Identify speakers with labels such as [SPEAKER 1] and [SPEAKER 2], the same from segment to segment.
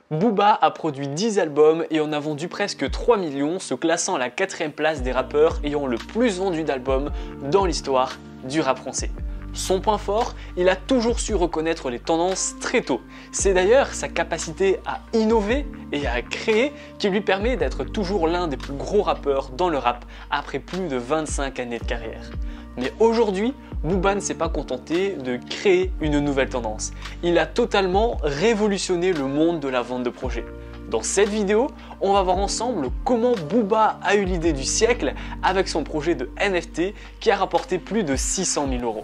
[SPEAKER 1] Booba a produit 10 albums et en a vendu presque 3 millions, se classant à la 4e place des rappeurs ayant le plus vendu d'albums dans l'histoire du rap français. Son point fort, il a toujours su reconnaître les tendances très tôt. C'est d'ailleurs sa capacité à innover et à créer qui lui permet d'être toujours l'un des plus gros rappeurs dans le rap après plus de 25 années de carrière. Mais aujourd'hui, Booba ne s'est pas contenté de créer une nouvelle tendance. Il a totalement révolutionné le monde de la vente de projets. Dans cette vidéo, on va voir ensemble comment Booba a eu l'idée du siècle avec son projet de NFT qui a rapporté plus de 600 000 €.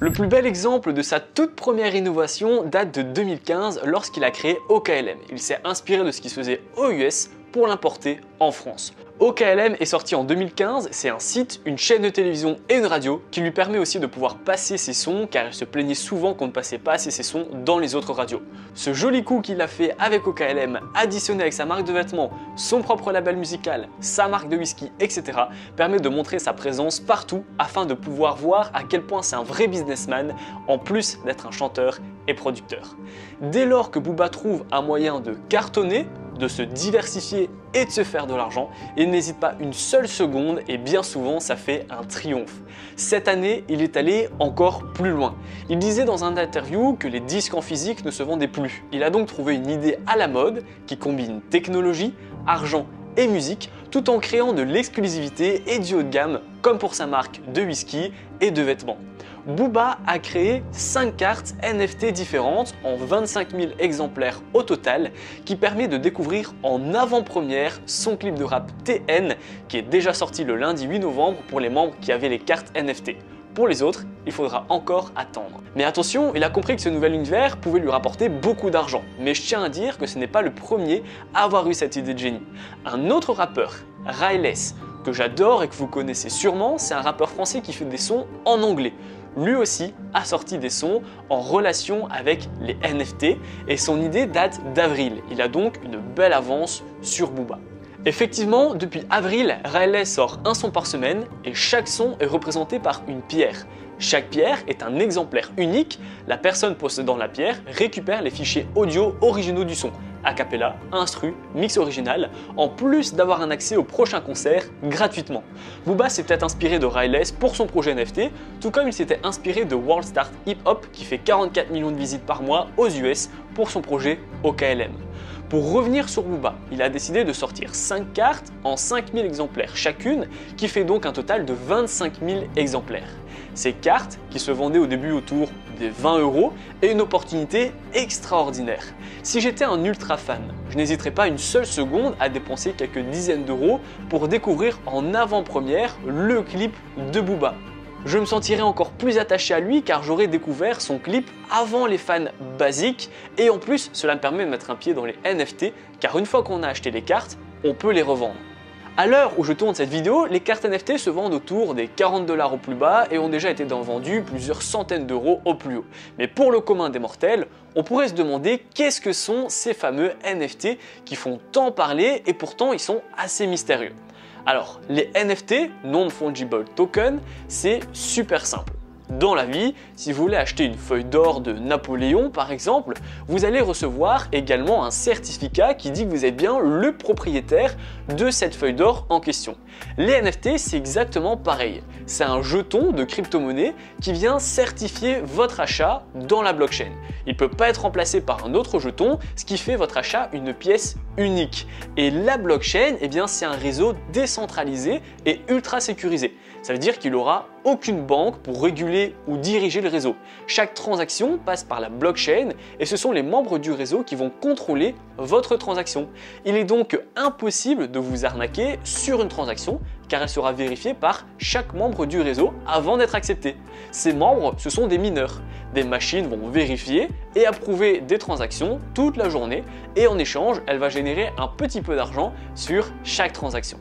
[SPEAKER 1] Le plus bel exemple de sa toute première innovation date de 2015 lorsqu'il a créé OKLM. Il s'est inspiré de ce qui se faisait aux US pour l'importer en France. OKLM est sorti en 2015, c'est un site, une chaîne de télévision et une radio qui lui permet aussi de pouvoir passer ses sons car il se plaignait souvent qu'on ne passait pas assez ses sons dans les autres radios. Ce joli coup qu'il a fait avec OKLM, additionné avec sa marque de vêtements, son propre label musical, sa marque de whisky, etc. permet de montrer sa présence partout afin de pouvoir voir à quel point c'est un vrai businessman en plus d'être un chanteur et producteur. Dès lors que Booba trouve un moyen de cartonner, de se diversifier et de se faire de l'argent, il n'hésite pas une seule seconde et bien souvent ça fait un triomphe. Cette année, il est allé encore plus loin. Il disait dans un interview que les disques en physique ne se vendaient plus. Il a donc trouvé une idée à la mode qui combine technologie, argent et musique tout en créant de l'exclusivité et du haut de gamme comme pour sa marque de whisky et de vêtements. Booba a créé 5 cartes NFT différentes en 25 000 exemplaires au total qui permet de découvrir en avant-première son clip de rap TN qui est déjà sorti le lundi 8 novembre pour les membres qui avaient les cartes NFT. Pour les autres, il faudra encore attendre. Mais attention, il a compris que ce nouvel univers pouvait lui rapporter beaucoup d'argent. Mais je tiens à dire que ce n'est pas le premier à avoir eu cette idée de génie. Un autre rappeur, Ryless, que j'adore et que vous connaissez sûrement, c'est un rappeur français qui fait des sons en anglais. Lui aussi a sorti des sons en relation avec les NFT et son idée date d'avril. Il a donc une belle avance sur Booba. Effectivement, depuis avril, Ryless sort un son par semaine et chaque son est représenté par une pierre. Chaque pierre est un exemplaire unique, la personne possédant la pierre récupère les fichiers audio originaux du son, a cappella, instru, mix original, en plus d'avoir un accès au prochain concert gratuitement. Booba s'est peut-être inspiré de Ryless pour son projet NFT, tout comme il s'était inspiré de World Star Hip Hop qui fait 44 millions de visites par mois aux US pour son projet OKLM. Pour revenir sur Booba, il a décidé de sortir 5 cartes en 5000 exemplaires chacune, qui fait donc un total de 25 000 exemplaires. Ces cartes, qui se vendaient au début autour des 20 €, est une opportunité extraordinaire. Si j'étais un ultra fan, je n'hésiterais pas une seule seconde à dépenser quelques dizaines d'euros pour découvrir en avant-première le clip de Booba. Je me sentirais encore plus attaché à lui car j'aurais découvert son clip avant les fans basiques et en plus cela me permet de mettre un pied dans les NFT car une fois qu'on a acheté les cartes, on peut les revendre. À l'heure où je tourne cette vidéo, les cartes NFT se vendent autour des 40 $ au plus bas et ont déjà été vendues plusieurs centaines d'euros au plus haut. Mais pour le commun des mortels, on pourrait se demander qu'est-ce que sont ces fameux NFT qui font tant parler et pourtant ils sont assez mystérieux. Alors, les NFT, Non-Fungible Token, c'est super simple. Dans la vie, si vous voulez acheter une feuille d'or de Napoléon par exemple, vous allez recevoir également un certificat qui dit que vous êtes bien le propriétaire de cette feuille d'or en question. Les NFT, c'est exactement pareil. C'est un jeton de crypto-monnaie qui vient certifier votre achat dans la blockchain. Il ne peut pas être remplacé par un autre jeton, ce qui fait votre achat une pièce unique. Et la blockchain, eh bien, c'est un réseau décentralisé et ultra sécurisé. Ça veut dire qu'il n'aura aucune banque pour réguler ou diriger le réseau. Chaque transaction passe par la blockchain et ce sont les membres du réseau qui vont contrôler votre transaction. Il est donc impossible de vous arnaquer sur une transaction car elle sera vérifiée par chaque membre du réseau avant d'être acceptée. Ces membres, ce sont des mineurs. Des machines vont vérifier et approuver des transactions toute la journée et en échange, elle va générer un petit peu d'argent sur chaque transaction.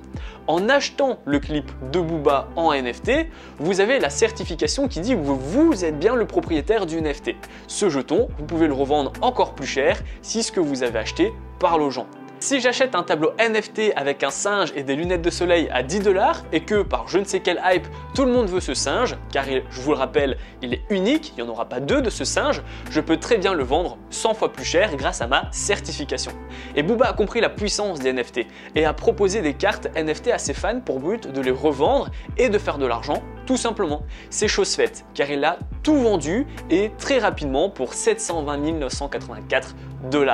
[SPEAKER 1] En achetant le clip de Booba en NFT, vous avez la certification qui dit que vous êtes bien le propriétaire du NFT. Ce jeton, vous pouvez le revendre encore plus cher si ce que vous avez acheté parle aux gens. Si j'achète un tableau NFT avec un singe et des lunettes de soleil à 10 $ et que par je ne sais quel hype, tout le monde veut ce singe, car je vous le rappelle, il est unique, il n'y en aura pas deux de ce singe, je peux très bien le vendre 100 fois plus cher grâce à ma certification. Et Booba a compris la puissance des NFT et a proposé des cartes NFT à ses fans pour but de les revendre et de faire de l'argent tout simplement. C'est chose faite, car il a tout vendu et très rapidement pour 720 984 $,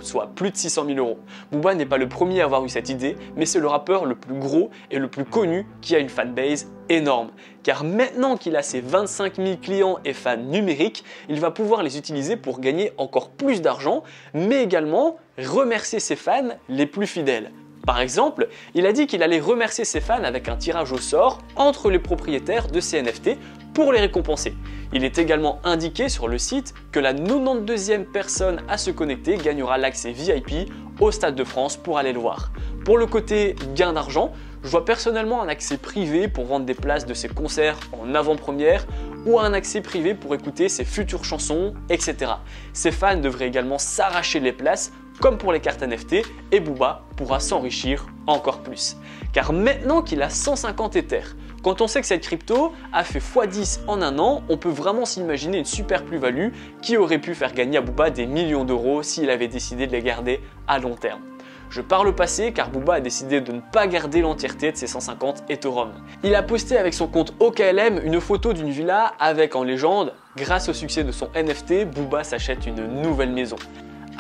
[SPEAKER 1] soit plus de 600 000 €. Booba n'est pas le premier à avoir eu cette idée, mais c'est le rappeur le plus gros et le plus connu qui a une fanbase énorme. Car maintenant qu'il a ses 25 000 clients et fans numériques, il va pouvoir les utiliser pour gagner encore plus d'argent, mais également remercier ses fans les plus fidèles. Par exemple, il a dit qu'il allait remercier ses fans avec un tirage au sort entre les propriétaires de ces NFT pour les récompenser. Il est également indiqué sur le site que la 92e personne à se connecter gagnera l'accès VIP au Stade de France pour aller le voir. Pour le côté gain d'argent, je vois personnellement un accès privé pour vendre des places de ses concerts en avant-première ou un accès privé pour écouter ses futures chansons, etc. Ses fans devraient également s'arracher les places comme pour les cartes NFT, et Booba pourra s'enrichir encore plus. Car maintenant qu'il a 150 Ethers, quand on sait que cette crypto a fait x10 en un an, on peut vraiment s'imaginer une super plus-value qui aurait pu faire gagner à Booba des millions d'euros s'il avait décidé de les garder à long terme. Je parle au passé car Booba a décidé de ne pas garder l'entièreté de ses 150 Ethereum. Il a posté avec son compte OKLM une photo d'une villa avec en légende « Grâce au succès de son NFT, Booba s'achète une nouvelle maison ».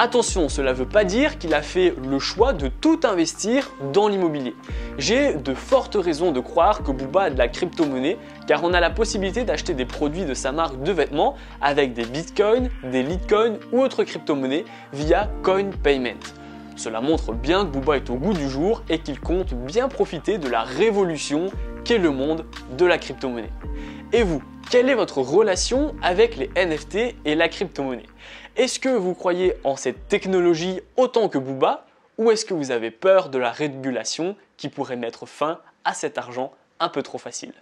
[SPEAKER 1] Attention, cela ne veut pas dire qu'il a fait le choix de tout investir dans l'immobilier. J'ai de fortes raisons de croire que Booba a de la crypto-monnaie car on a la possibilité d'acheter des produits de sa marque de vêtements avec des bitcoins, des litecoins ou autres crypto-monnaies via Coin Payment. Cela montre bien que Booba est au goût du jour et qu'il compte bien profiter de la révolution qu'est le monde de la crypto-monnaie. Et vous, quelle est votre relation avec les NFT et la crypto-monnaie? Est-ce que vous croyez en cette technologie autant que Booba ou est-ce que vous avez peur de la régulation qui pourrait mettre fin à cet argent un peu trop facile?